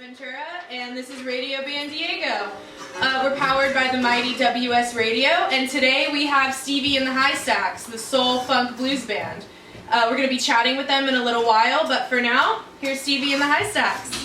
Ventura, and this is Radio Bandiego. We're powered by the mighty WS Radio, and today we have Stevie and the Staxx, the soul funk blues band. We're going to be chatting with them in a little while, but for now, here's Stevie and the Staxx.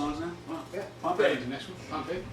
songs now? Wow. Yeah. Pompeii is the next one. Pompeii.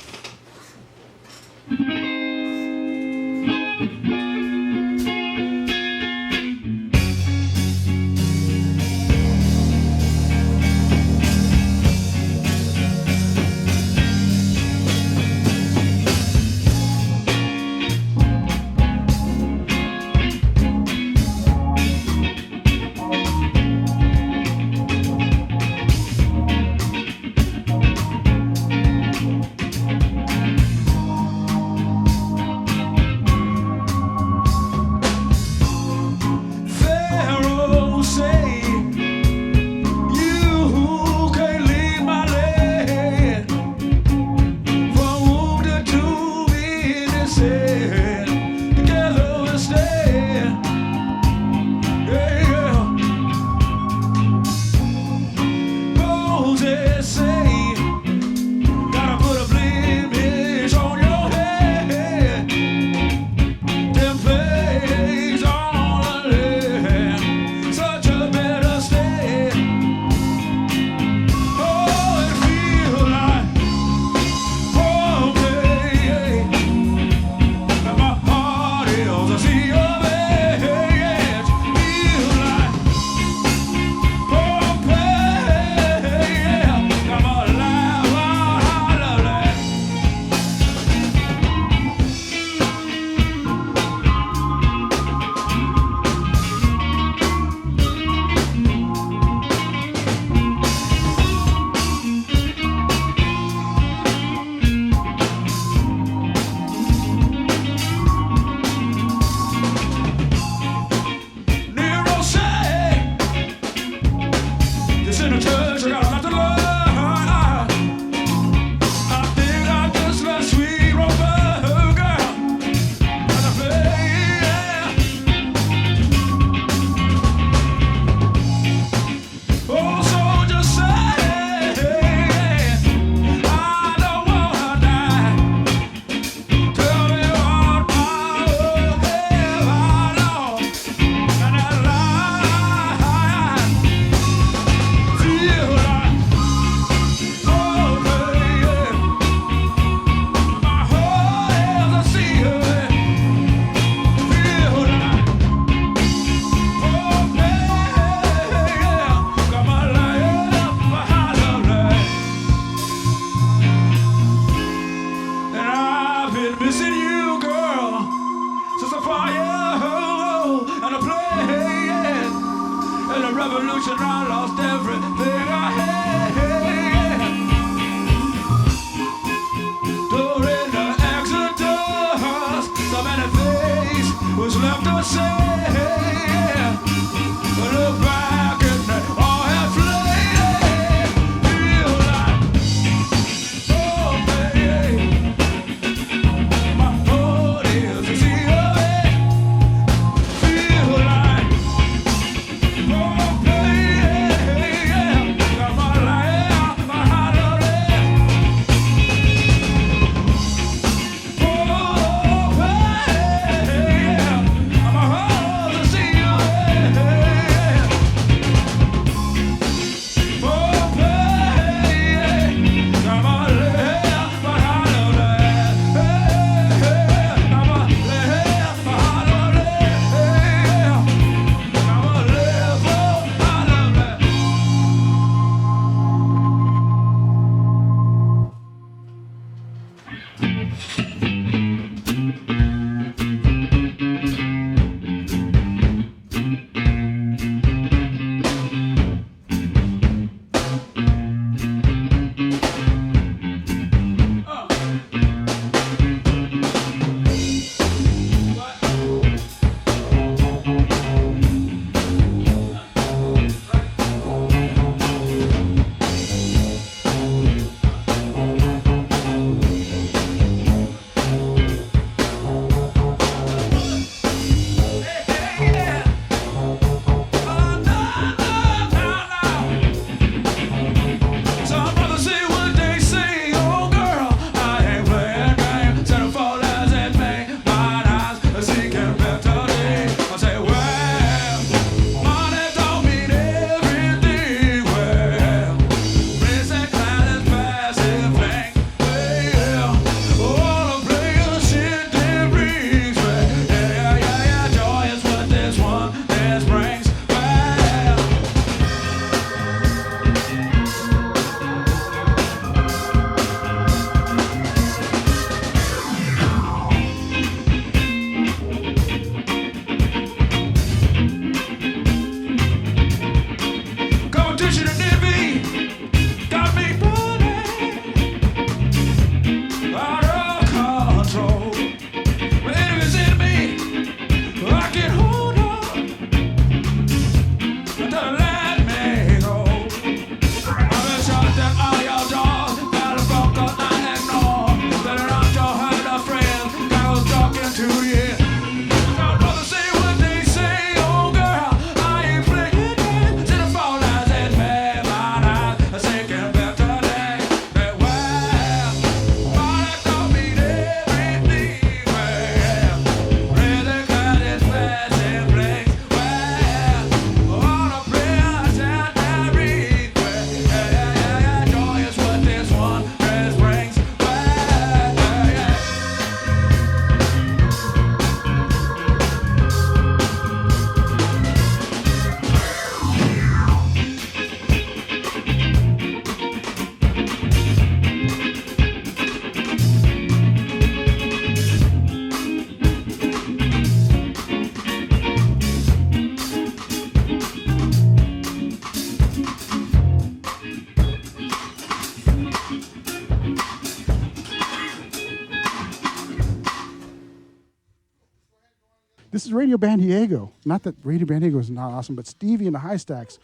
This is Radio Bandiego. Not that Radio Bandiego is not awesome, but Stevie and the High Staxx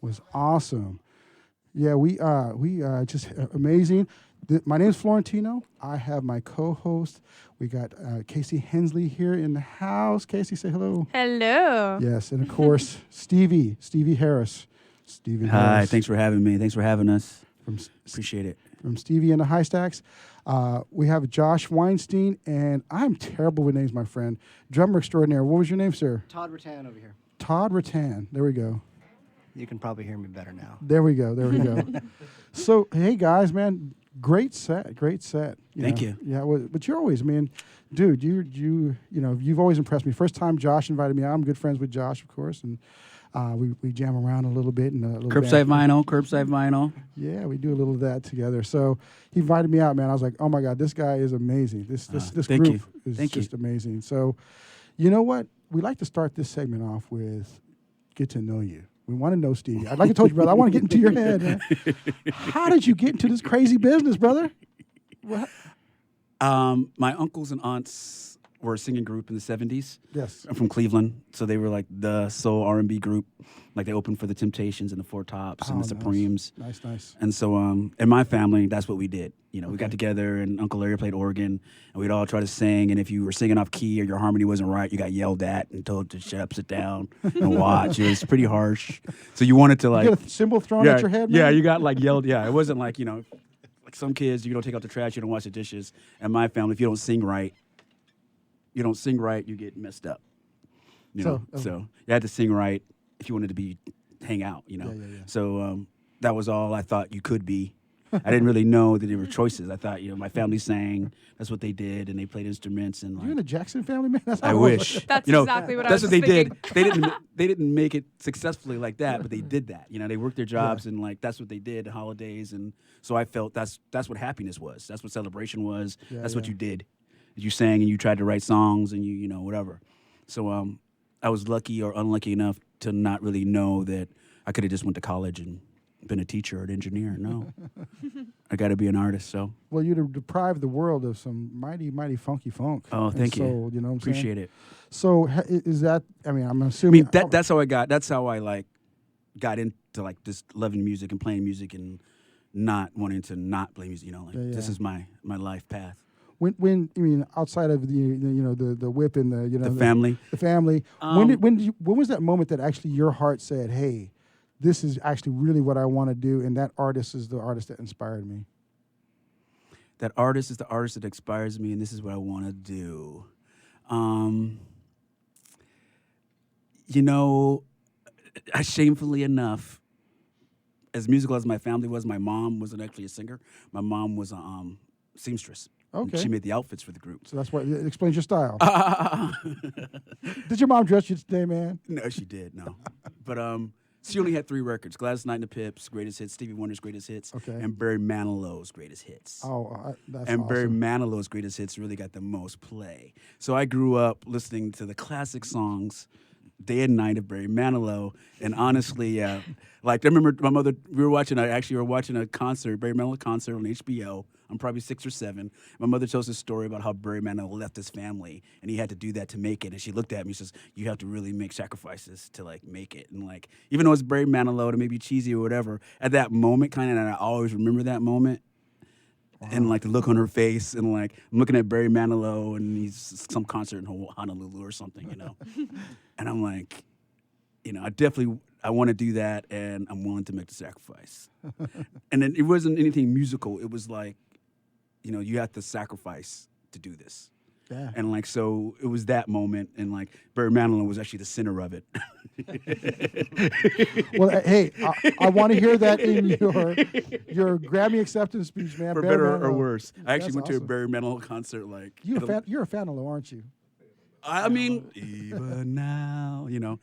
was awesome. Yeah, we just amazing. My name's Florentino. I have my co-host. We got Casey Hensley here in the house. Casey, say hello. Hello. Yes, and of course Stevie Harris. Hi, Harris. thanks for having me. Thanks for having us. Appreciate it. From Stevie and the High Staxx. We have Josh Weinstein, and I'm terrible with names, my friend. Drummer extraordinaire. What was your name, sir? Todd Rattan over here. Todd Rattan. There we go. You can probably hear me better now. There we go. So, hey, guys, man, great set. Thank you. Yeah, but you're always, man, dude, you've always impressed me. First time Josh invited me out, I'm good friends with Josh, of course, and we jam around a little bit. And a little Curbside vinyl. Yeah, we do a little of that together. So he invited me out, man. I was like, oh, my God, this guy is amazing. This group is just amazing. So, you know what? We like to start this segment off with get to know you. We want to know Stevie. I'd like to tell you, brother, I want to get into your head, man. How did you get into this crazy business, brother? What? My uncles and aunts were a singing group in the 70s. Yes. I'm from Cleveland, so they were like the soul R&B group. Like they opened for the Temptations and the Four Tops and the Supremes. Nice. And so in my family, that's what we did. You know, we got together and Uncle Larry played organ and we'd all try to sing. And if you were singing off key or your harmony wasn't right, you got yelled at and told to shut up, sit down, and watch. It was pretty harsh. So you wanted to like... You got a cymbal thrown at your head, man? Yeah, you got like yelled. Yeah, it wasn't like, like some kids, you don't take out the trash, you don't wash the dishes. And my family, if you don't sing right, you get messed up. So you had to sing right if you wanted to hang out, Yeah. So that was all I thought you could be. I didn't really know that there were choices. I thought, my family sang. That's what they did, and they played instruments. And You're in the Jackson family, man? That's I wish. That's exactly what I was That's what they thinking. did. They didn't make it successfully like that, but they did that. They worked their jobs, and like that's what they did. Holidays, and so I felt that's what happiness was. That's what celebration was. That's what you did. You sang and you tried to write songs and you whatever. So I was lucky or unlucky enough to not really know that I could have just went to college and been a teacher or an engineer. No, I got to be an artist. So well, you'd have deprived the world of some mighty funky funk. Oh, thank you. Soul, you know what I'm Appreciate saying? it. So is that? I mean, I'm assuming. That's how I got. That's how I like got into like just loving music and playing music and not wanting to not play music. This is my life path. When I mean outside of the whip and the family, when was that moment that actually your heart said, hey, this is actually really what I want to do, and that artist is the artist that inspired me? That artist is the artist that inspires me, and this is what I want to do. Shamefully enough, as musical as my family was, my mom wasn't actually a singer. My mom was a seamstress. Okay. She made the outfits for the group. So that's what it explains your style. Did your mom dress you today, man? No, she did, no. But she only had 3 records: Gladys Knight and the Pips, Greatest Hits, Stevie Wonder's Greatest Hits, and Barry Manilow's Greatest Hits. Oh, that's And awesome. Barry Manilow's Greatest Hits really got the most play. So I grew up listening to the classic songs day and night of Barry Manilow, and honestly, like I remember my mother. We were watching a concert, Barry Manilow concert on HBO. I'm probably 6 or 7. My mother tells this story about how Barry Manilow left his family, and he had to do that to make it. And she looked at me and says, "You have to really make sacrifices to like make it." And like, even though it's Barry Manilow, it may be cheesy or whatever, at that moment, kind of, and I always remember that moment. Wow. And like the look on her face, and like I'm looking at Barry Manilow, and he's some concert in Honolulu or something, and I'm like, I want to do that, and I'm willing to make the sacrifice. And then it wasn't anything musical. It was like, you have to sacrifice to do this. Yeah. And like, so it was that moment, and like Barry Manilow was actually the center of it. Well, hey, I want to hear that in your Grammy acceptance speech, man. For Barry better Manilow. or worse. I actually went to a awesome. Barry Manilow concert. Like, You're a fan of Low, aren't you? I mean, even now, Yeah.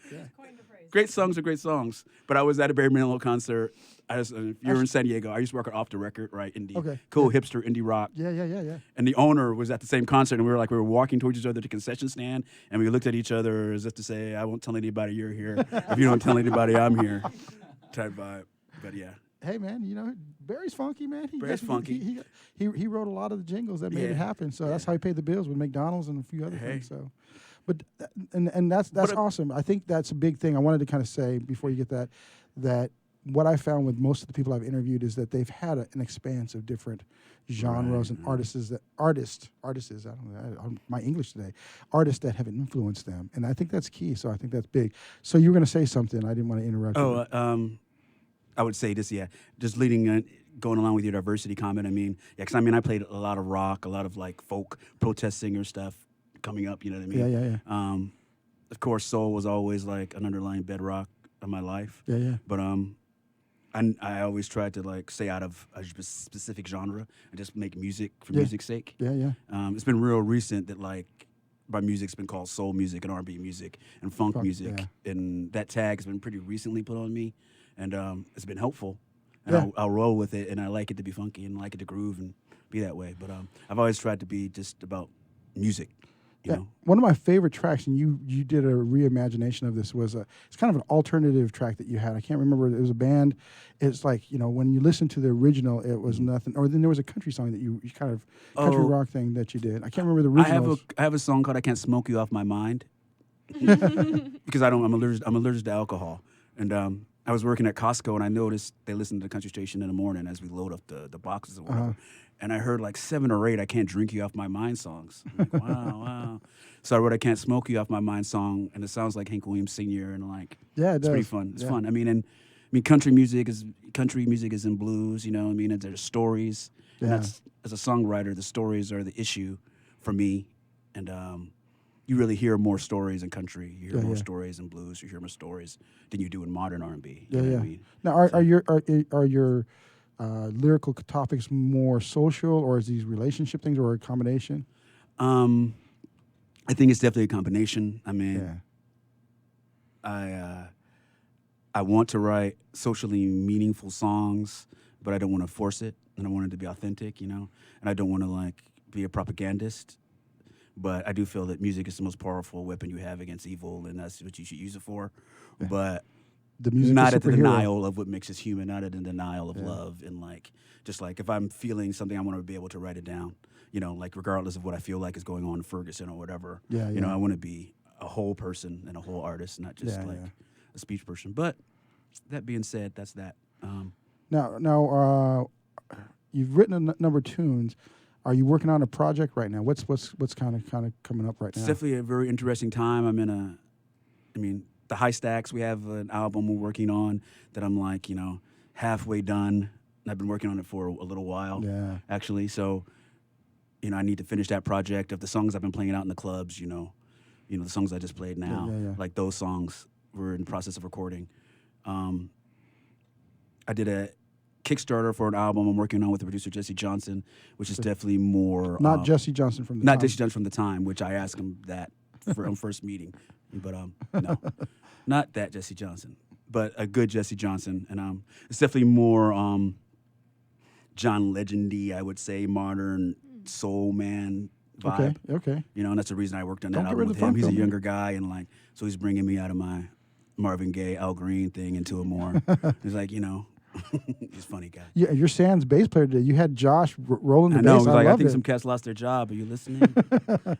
Great songs are great songs. But I was at a Barry Manilow concert. If you're in San Diego, I used to work at Off the Record, right? Indie. Okay. Cool hipster indie rock. Yeah. And the owner was at the same concert, and we were walking towards each other to the concession stand, and we looked at each other as if to say, "I won't tell anybody you're here. If you don't tell anybody, I'm here." Type vibe. But yeah. hey man, you know, Barry's funky, man. Barry's funky. He wrote a lot of the jingles that made it happen. So that's how he paid the bills with McDonald's and a few other things. So, but and that's awesome. I think that's a big thing. I wanted to kind of say before you get that what I found with most of the people I've interviewed is that they've had an expanse of different genres and artists. I don't know my English today. Artists that have influenced them, and I think that's key. So I think that's big. So you were going to say something. I didn't want to interrupt you. I would say this, just going along with your diversity comment. I mean, because I played a lot of rock, a lot of like folk, protest singer stuff coming up. You know what I mean? Yeah. Of course, soul was always like an underlying bedrock of my life. Yeah. But I always tried to like stay out of a specific genre and just make music for music's sake. Yeah. It's been real recent that like my music's been called soul music and R&B music and funk music, and that tag has been pretty recently put on me. And it's been helpful, and I'll roll with it, and I like it to be funky and I like it to groove and be that way. But I've always tried to be just about music, you know. One of my favorite tracks, and you did a reimagination of this, was it's kind of an alternative track that you had. I can't remember. It was a band. It's like, you know, when you listen to the original, it was nothing. Or then there was a country song that you kind of country rock thing that you did. I can't remember the original. I have a song called "I Can't Smoke You Off My Mind" because I'm allergic to alcohol, and I was working at Costco, and I noticed they listened to the country station in the morning as we load up the boxes or whatever. And I heard like 7 or 8 "I Can't Drink You Off My Mind" songs. I'm like, wow. So I wrote "I Can't Smoke You Off My Mind" song, and it sounds like Hank Williams Sr. and like it's pretty fun. It's fun. I mean, country music is in blues. You know, there's stories. Yeah. And that's, as a songwriter, the stories are the issue for me, and you really hear more stories in country. You hear more stories in blues. You hear more stories than you do in modern R&B. You know what I mean? Now, are your lyrical topics more social, or is these relationship things, or a combination? I think it's definitely a combination. I mean, I want to write socially meaningful songs, but I don't want to force it, and I want it to be authentic, you know. And I don't want to like be a propagandist. But I do feel that music is the most powerful weapon you have against evil, and that's what you should use it for. Yeah. But the music not at the denial of what makes us human, not at the denial of love. And like, just like if I'm feeling something, I want to be able to write it down, you know, like regardless of what I feel like is going on in Ferguson or whatever. Yeah. You know, I want to be a whole person and a whole artist, not just a speech person. But that being said, that's that. Now, you've written a number of tunes. Are you working on a project right now? What's kind of coming up right now? It's definitely a very interesting time. The High Staxx, we have an album we're working on that I'm like, you know, halfway done. And I've been working on it for a little while, actually. So, you know, I need to finish that project of the songs I've been playing out in the clubs, you know, the songs I just played now. Like those songs we're in the process of recording. I did a Kickstarter for an album I'm working on with the producer Jesse Johnson, which is definitely more not Jesse Johnson from the not Jesse Johnson from the Time, which I asked him that for on first meeting, but no, not that Jesse Johnson, but a good Jesse Johnson, and it's definitely more John Legendy, I would say, modern soul man vibe. Okay. You know, and that's the reason I worked on that album with him. He's a younger guy, and like, so he's bringing me out of my Marvin Gaye, Al Green thing into a more. He's like, you know. He's a funny guy. Yeah, your Sans bass player today. You had Josh rolling the bass. I think some cats lost their job. Are you listening?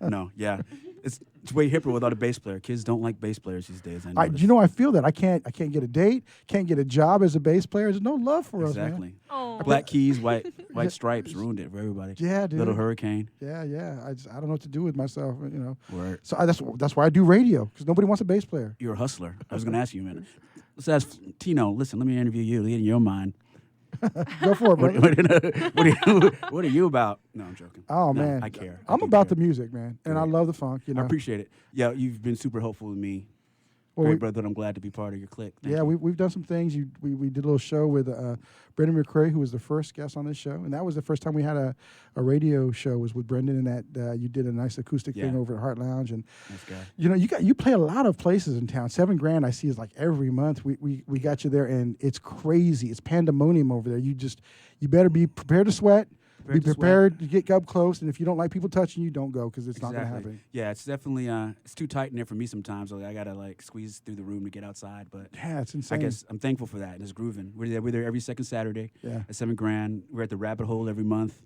No, yeah. It's way hipper without a bass player. Kids don't like bass players these days. You know, I feel that. I can't get a date, can't get a job as a bass player. There's no love for us, man. Exactly. Black Keys, white stripes ruined it for everybody. Yeah, dude. Little Hurricane. Yeah. I don't know what to do with myself, you know. Word. So that's why I do radio, because nobody wants a bass player. You're a hustler. I was going to ask you a minute. Let's ask Tino. Listen, let me interview you. Get in your mind. Go for it, bro. What are you about? No, I'm joking. Oh, no, man. I care. I'm about the music, man. And I love the funk, you know. I appreciate it. Yeah, you've been super helpful with me. Great, brother. I'm glad to be part of your clique. Thank you. We've done some things. We did a little show with Brendan McCrae, who was the first guest on this show. And that was the first time we had a radio show was with Brendan, and that you did a nice acoustic thing over at Heart Lounge. And nice guy. You know, you play a lot of places in town. $7,000 I see is like every month. We got you there, and it's crazy. It's pandemonium over there. You better be prepared to sweat. Be prepared to get up close, and if you don't like people touching you, don't go because it's not going to happen. Yeah, it's definitely it's too tight in there for me sometimes. Like, I gotta like squeeze through the room to get outside. But yeah, it's insane. I guess I'm thankful for that. And it's grooving. We're there every second Saturday at 7 Grand. We're at the Rabbit Hole every month.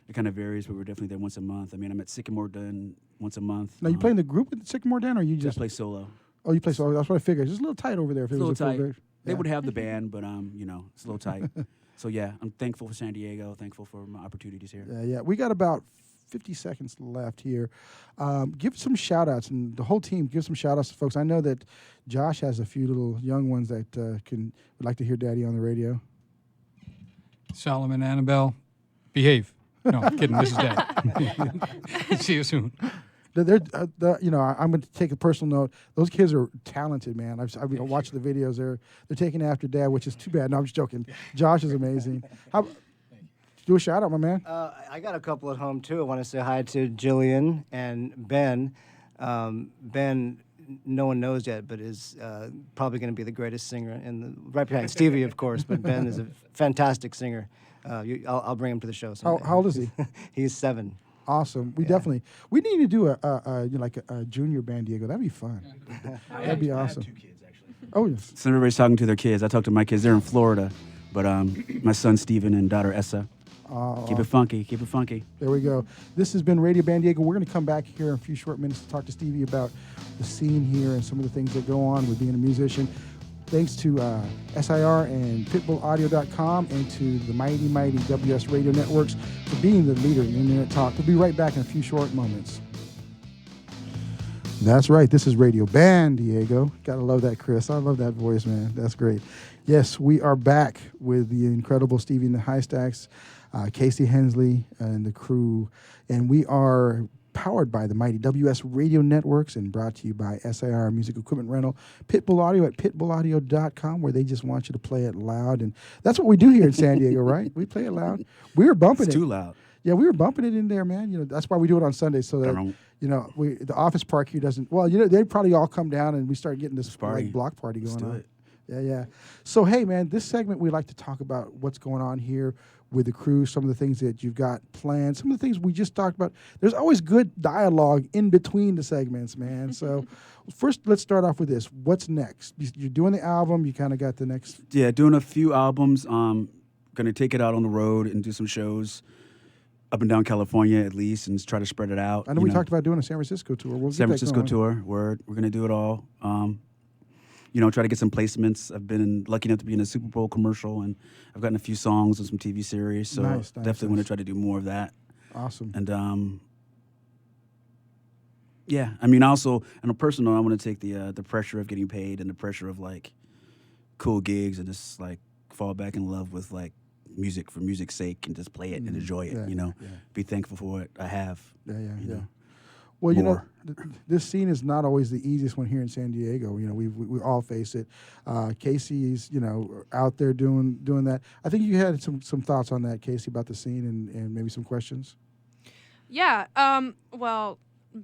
It kind of varies, but we're definitely there once a month. I mean, I'm at Sycamore Den once a month. Now, you play in the group with Sycamore Den, or you just play solo? Oh, you play solo. That's what I figured. It's just a little tight over there. If it's it was a little tight. They yeah. would have the band, but it's a little tight. So yeah, I'm thankful for San Diego. Thankful for my opportunities here. Yeah. We got about 50 seconds left here. Give some shout outs, and the whole team give some shout outs to folks. I know that Josh has a few little young ones that would like to hear Daddy on the radio. Solomon, Annabelle, behave. No, I'm kidding. This is Dad. See you soon. I'm going to take a personal note. Those kids are talented, man. I've watched the videos. They're taking after Dad, which is too bad. No, I'm just joking. Josh is amazing. Do a shout out, my man. I got a couple at home too. I want to say hi to Jillian and Ben. Ben, no one knows yet, but is probably going to be the greatest singer right behind Stevie, of course. But Ben is a fantastic singer. I'll bring him to the show someday. How old is he? He's 7. Awesome. We need to do a junior Bandiego. That'd be fun. That'd be awesome. I have 2 kids actually. Oh yes. So everybody's talking to their kids. I talk to my kids. They're in Florida, but my son Steven and daughter Essa. Keep it funky. Keep it funky. There we go. This has been Radio Bandiego. We're going to come back here in a few short minutes to talk to Stevie about the scene here and some of the things that go on with being a musician. Thanks to SIR and PitbullAudio.com and to the mighty WS Radio Networks for being the leader in Internet Talk. We'll be right back in a few short moments. That's right. This is Radio Bandiego. Gotta love that, Chris. I love that voice, man. That's great. Yes, we are back with the incredible Stevie and the High Staxx, Casey Hensley and the crew, and we are powered by the mighty WS Radio Networks and brought to you by SIR Music Equipment Rental, Pitbull Audio at pitbullaudio.com, where they just want you to play it loud. And that's what we do here in San Diego, right? We play it loud. We were bumping it's too loud. Yeah, we were bumping it in there, man. That's why we do it on Sundays, so that the office park here doesn't. Well, they'd probably all come down and we start getting this block party going on. Yeah. So hey, man, this segment we like to talk about what's going on here with the crew, some of the things that you've got planned, some of the things we just talked about. There's always good dialogue in between the segments, man. So first, let's start off with this. What's next? You're doing the album. You kind of got the next. Yeah, doing a few albums. Going to take it out on the road and do some shows up and down California at least, and try to spread it out. I know we talked about doing a San Francisco tour. San Francisco tour. We're going to do it all. Try to get some placements. I've been lucky enough to be in a Super Bowl commercial, and I've gotten a few songs and some TV series. So definitely want to try to do more of that. Awesome. And also on a personal, I want to take the pressure of getting paid and the pressure of like cool gigs and just like fall back in love with like music for music's sake and just play it and enjoy it. Be thankful for what I have. Yeah. Well, this scene is not always the easiest one here in San Diego. We all face it. Casey's, out there doing that. I think you had some thoughts on that, Casey, about the scene and maybe some questions. Yeah. Well,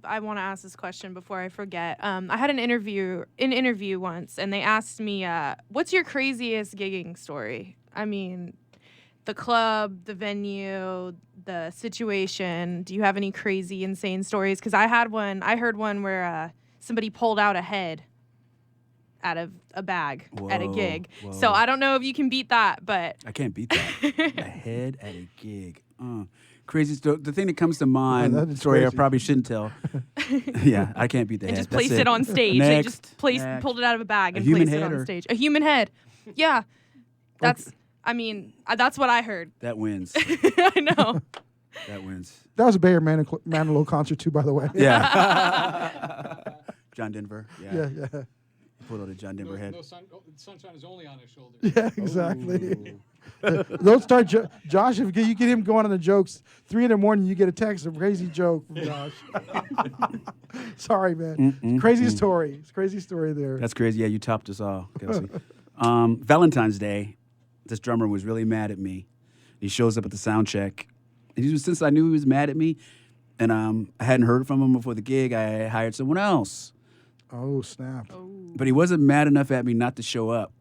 I want to ask this question before I forget. I had an interview once, and they asked me, "What's your craziest gigging story?" I mean, the club, the venue, the situation. Do you have any crazy, insane stories? Because I heard one where somebody pulled out a head out of a bag at a gig. Whoa. So I don't know if you can beat that, but I can't beat that. A head at a gig. Crazy story. The thing that comes to mind, story crazy. I probably shouldn't tell. Yeah, I can't beat the head. And just placed it on stage. They just pulled it out of a bag and placed it on stage. A human head. Yeah. That's... I mean, that's what I heard. That wins. I know. That wins. That was a Bayer Manilow concert too, by the way. Yeah. John Denver. Yeah. Pulled out a John Denver head. Sunshine is only on his shoulder. Yeah, exactly. Don't start, Josh. If you get him going on the jokes, 3 a.m, you get a text, a crazy joke from Josh. Sorry, man. Crazy story. It's a crazy story there. That's crazy. Yeah, you topped us all, Kelsey. Valentine's Day. This drummer was really mad at me. He shows up at the sound check. And since I knew he was mad at me, and I hadn't heard from him before the gig, I hired someone else. Oh, snap. But he wasn't mad enough at me not to show up.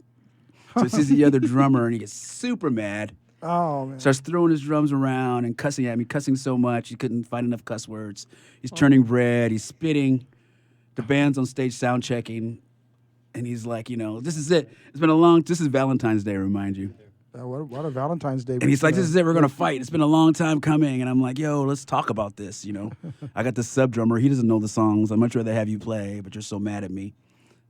So he sees the other drummer, and he gets super mad. Oh, man. Starts throwing his drums around and cussing at me, cussing so much he couldn't find enough cuss words. He's turning red. He's spitting. The band's on stage sound checking. And he's like, this is it. This is Valentine's Day, remind you. What a Valentine's Day. And he's like, this is it. We're going to fight. It's been a long time coming. And I'm like, yo, let's talk about this, I got the sub drummer. He doesn't know the songs. I'd much rather have you play, but you're so mad at me.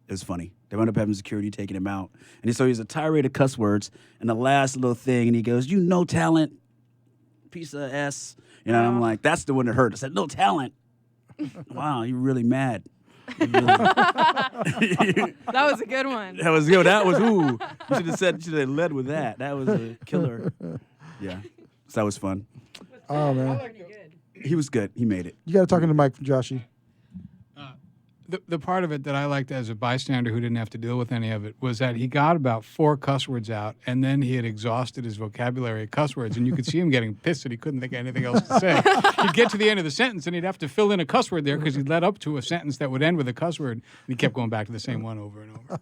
It was funny. They wound up having security taking him out. And so he's a tirade of cuss words. And the last little thing, and he goes, you no talent, piece of S. And I'm like, that's the one that hurt. I said, no talent. Wow, you're really mad. That was a good one. That was good. That was ooh. You should have led with that. That was a killer. Yeah. So that was fun. Oh man. He was good. He made it. You got to talk into the mic, Joshy. The part of it that I liked as a bystander who didn't have to deal with any of it was that he got about 4 cuss words out, and then he had exhausted his vocabulary of cuss words, and you could see him getting pissed that he couldn't think of anything else to say. He'd get to the end of the sentence, and he'd have to fill in a cuss word there because he'd led up to a sentence that would end with a cuss word, and he kept going back to the same one over and over.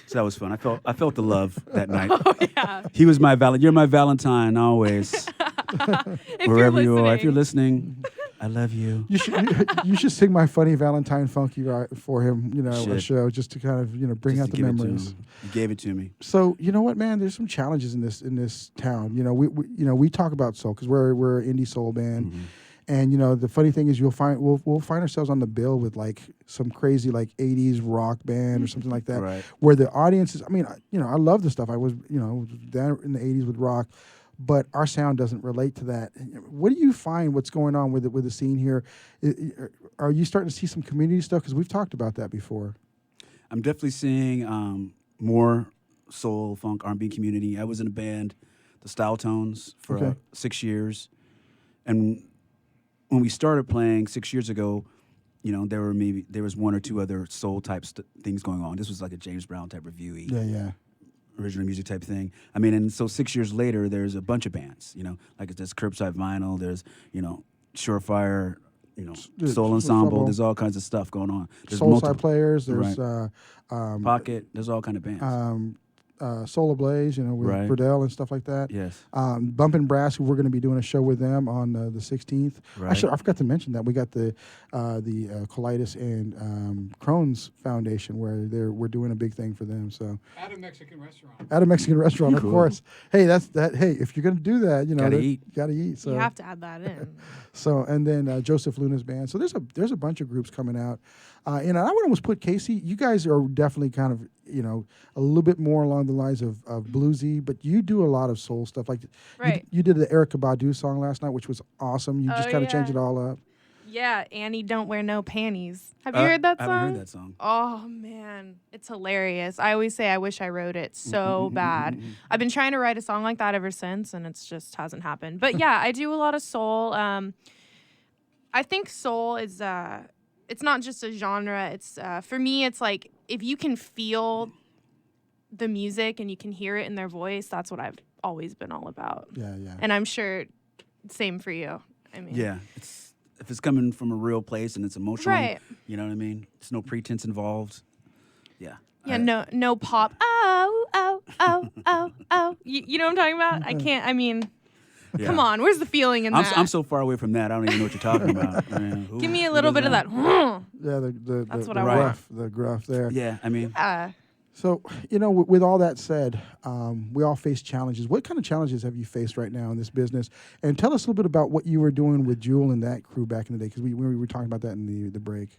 So that was fun. I felt the love that night. Oh, yeah. He was you're my Valentine always. Wherever you are. If you're listening, I love you. You should sing my funny Valentine funky for him, a show just to kind of, bring Just out to the give it to memories. him. You gave it to me. So you know what, man? There's some challenges in this town. We talk about soul because we're an indie soul band, and the funny thing is we'll find ourselves on the bill with like some crazy like '80s rock band or something like that, Right. where the audience is. I mean, I love the stuff. I was down in the '80s with rock. But our sound doesn't relate to that. What do you find? What's going on with the scene here? Are you starting to see some community stuff? Because we've talked about that before. I'm definitely seeing more soul, funk, R&B community. I was in a band, the Style Tones, for 6 years. And when we started playing 6 years ago, there was 1 or 2 other soul type things going on. This was like a James Brown type review-y. Yeah. Original music type thing. I mean, and so 6 years later, there's a bunch of bands, like there's Curbside Vinyl, there's, Surefire, Soul Ensemble, there's all kinds of stuff going on. There's Soulside Players, there's Pocket, there's all kind of bands. Solar Blaze, with Burdell and stuff like that. Yes. Bumpin' Brass, who we're going to be doing a show with them on the 16th. Right. Actually, I forgot to mention that we got the Colitis and Crohn's Foundation where we're doing a big thing for them. So At a Mexican restaurant. At a Mexican restaurant, Cool. of course. Hey, Hey, if you're going to do that, Gotta eat. Gotta eat. So You have to add that in. So and then Joseph Luna's band. So there's a bunch of groups coming out. I would almost put Casey. You guys are definitely kind of a little bit more along the lines of bluesy, but you do a lot of soul stuff. Like Right. you did the Erykah Badu song last night, which was awesome. You just kind of changed it all up. Yeah, Annie Don't Wear No Panties. Have you heard that song? I haven't heard that song. Oh, man. It's hilarious. I always say I wish I wrote it so bad. I've been trying to write a song like that ever since, and it's just hasn't happened. But yeah, I do a lot of soul. I think soul is, it's not just a genre. It's, for me, it's like if you can feel the music and you can hear it in their voice, that's what I've always been all about. Yeah. And I'm sure same for you. I mean, Yeah. If it's coming from a real place and it's emotional, Right. you know what I mean? There's no pretense involved. Yeah. Yeah, no pop. Oh. You know what I'm talking about? I can't. I mean, Yeah. come on. Where's the feeling in that? I'm so far away from that. I don't even know what you're talking about. I mean, Give me a who little does bit of that. Yeah, That's what the I want. gruff, the gruff there. Yeah, I mean, So, with all that said, we all face challenges. What kind of challenges have you faced right now in this business? And tell us a little bit about what you were doing with Jewel and that crew back in the day, because we were talking about that in the break.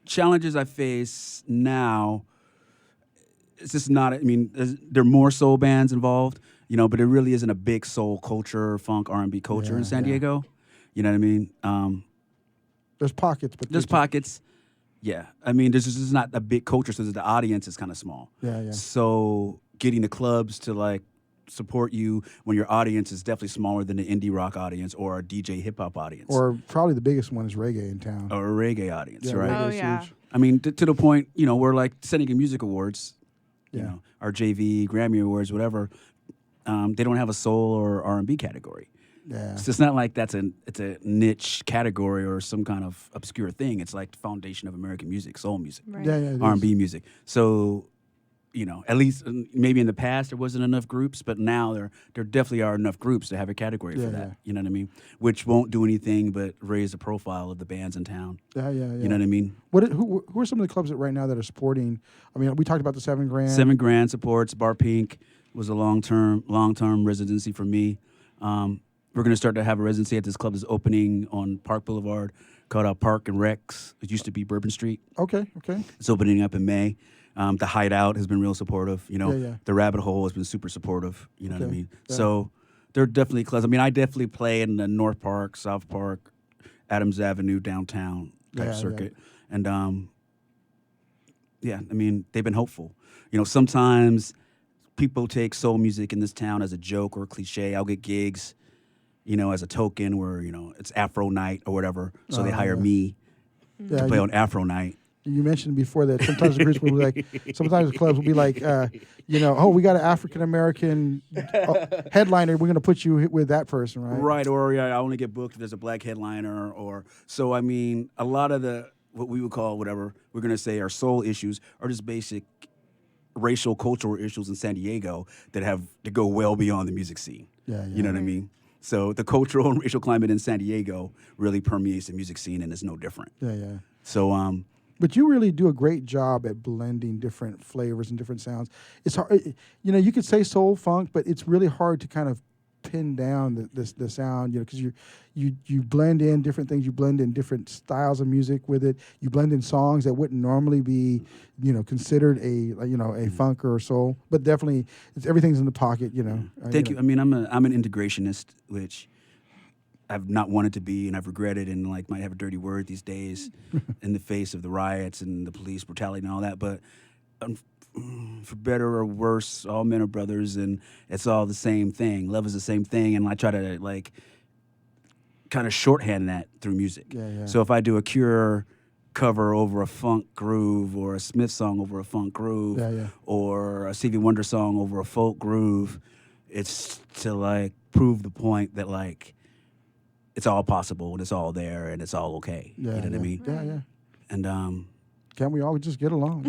challenges I face now, it's just not, I mean, there are more soul bands involved, but it really isn't a big soul culture, funk, R&B culture in San Diego. You know what I mean? There's pockets, but there's pockets. Yeah. I mean, there's just not a big culture, so the audience is kind of small. Yeah. So getting the clubs to, support you when your audience is definitely smaller than the indie rock audience or a DJ hip-hop audience. Or probably the biggest one is reggae in town. Or a reggae audience, right? Oh, yeah. Huge. I mean, to the point, we're sending in music awards, our JV, Grammy Awards, whatever. They don't have a soul or R&B category. Yeah. So it's not like it's a niche category or some kind of obscure thing. It's like the foundation of American music, soul music, Right. Yeah, it is. R&B music. So, at least maybe in the past there wasn't enough groups, but now there definitely are enough groups to have a category for that. You know what I mean? Which won't do anything but raise the profile of the bands in town. Yeah. You know what I mean? Who are some of the clubs that right now that are supporting? I mean, we talked about the 7 Grand. 7 Grand supports. Bar Pink was a long-term residency for me. We're going to start to have a residency at this club that's opening on Park Boulevard called Park and Rex. It used to be Bourbon Street. Okay. It's opening up in May. The Hideout has been real supportive. The Rabbit Hole has been super supportive. You know what I mean? Yeah. So there are definitely clubs. I mean, I definitely play in the North Park, South Park, Adams Avenue, downtown type circuit. And, I mean, they've been hopeful. Sometimes people take soul music in this town as a joke or a cliche. I'll get gigs, as a token where, it's Afro night or whatever. So they hire me to play on Afro night. You mentioned before that sometimes the groups will be like, sometimes the clubs will be like, we got an African American headliner. We're going to put you with that person, right? Right, or I only get booked if there's a black headliner, so I mean, a lot of what we would call whatever we're going to say are soul issues are just basic racial, cultural issues in San Diego that go well beyond the music scene. Yeah. You know what I mean? So the cultural and racial climate in San Diego really permeates the music scene, and it's no different. Yeah. So, but you really do a great job at blending different flavors and different sounds. It's hard, you could say soul funk, but it's really hard to kind of pin down the sound, because you blend in different things. You blend in different styles of music with it. You blend in songs that wouldn't normally be, considered a funk or a soul, but definitely everything's in the pocket. Thank you. I mean, I'm an integrationist, which I've not wanted to be, and I've regretted, and might have a dirty word these days in the face of the riots and the police brutality and all that. But for better or worse, all men are brothers, and it's all the same thing. Love is the same thing, and I try to kind of shorthand that through music. Yeah. So if I do a Cure cover over a funk groove, or a Smith song over a funk groove, or a Stevie Wonder song over a folk groove, it's to prove the point that it's all possible, and it's all there, and it's all okay. You know what I mean? Yeah. And can't we all just get along?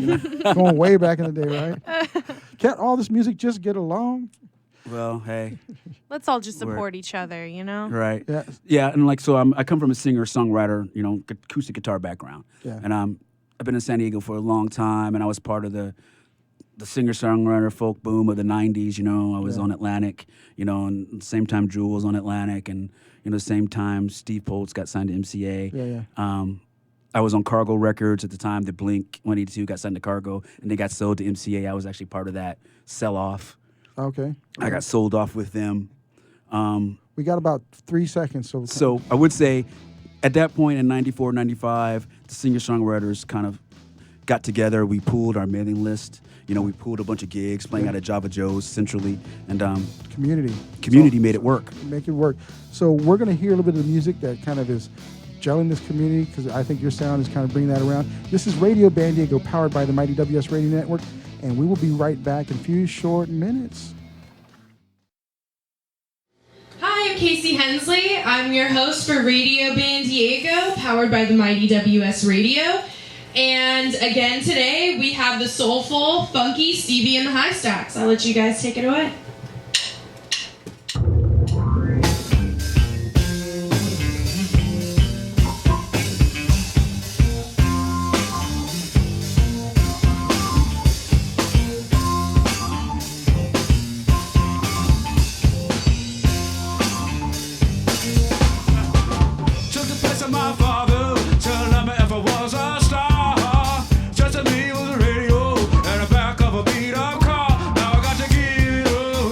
Going way back in the day, right? Can't all this music just get along? Well, hey. Let's all just support each other, Right. Yeah. Yeah, and I come from a singer-songwriter, acoustic guitar background. Yeah. And I've been in San Diego for a long time, and I was part of the singer-songwriter folk boom of the 90s, I was on Atlantic, and at the same time Jewel was on Atlantic, and, the same time Steve Poltz got signed to MCA. Yeah. I was on Cargo Records at the time that Blink-182 got signed to Cargo, and they got sold to MCA. I was actually part of that sell-off. Okay. I got sold off with them. We got about 3 seconds. So I would say at that point in 94, 95, the singer-songwriters kind of got together. We pooled our mailing list. We pooled a bunch of gigs, playing out at Java Joe's centrally. And community made it work. Make it work. So we're going to hear a little bit of the music that kind of is gelling this community, because I think your sound is kind of bringing that around. This is Radio Bandiego, powered by the Mighty WS Radio Network, and we will be right back in a few short minutes. Hi, I'm Casey Hensley. I'm your host for Radio Bandiego, powered by the Mighty WS Radio. And again today, we have the soulful, funky Stevie and the High Staxx. I'll let you guys take it away. Just me with the radio and the back of a beat-up car. Now I got to get away.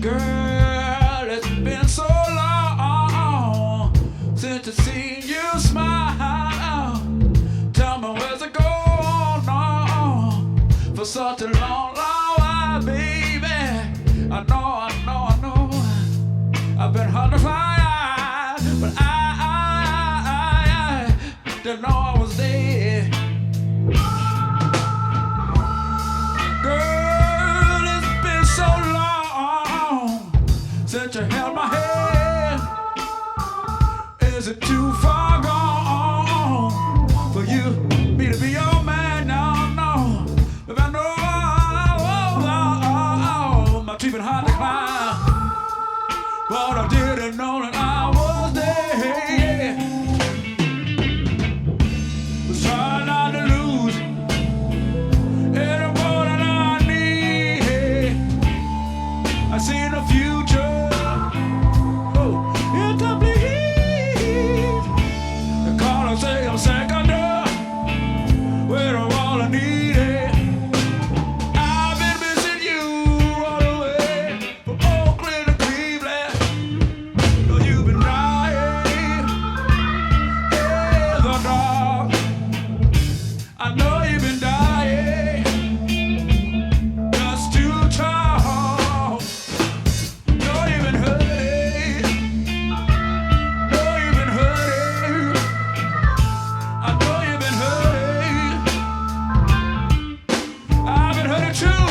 Girl, it's been so long since I seen you smile. Tell me where's it going on for such a long while, baby. I know. I've been hard to find, but I didn't know I was there. Girl, it's been so long since you held my hand. Is it too far gone for you, me to be your man? No. If I know my tree been hard to climb, but I didn't know that I was there. Was trying not to lose any more than I need. I see the future. Oh, it's complete. The call say I'm second up. Where all I needed. I've been missing you all the way from Oakland to Cleveland. Know you've been dying in the dark. I know you've been dying just to talk. Know you've been hurting. Know you've been hurting. I know you've been hurting. I've been hurting too.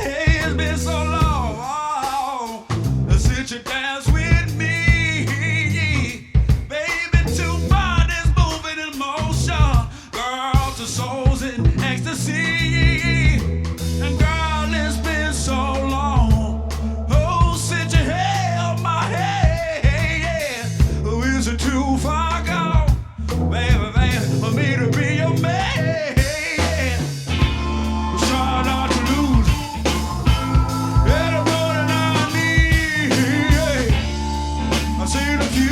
Hey, it's been so long since you danced with me, baby. Two bodies moving in motion, girl, two souls in ecstasy. And girl, it's been so long, since you held my hand. Oh, is it too far gone, baby, for me to be your man? Try not to lose any more than I need. I see the future.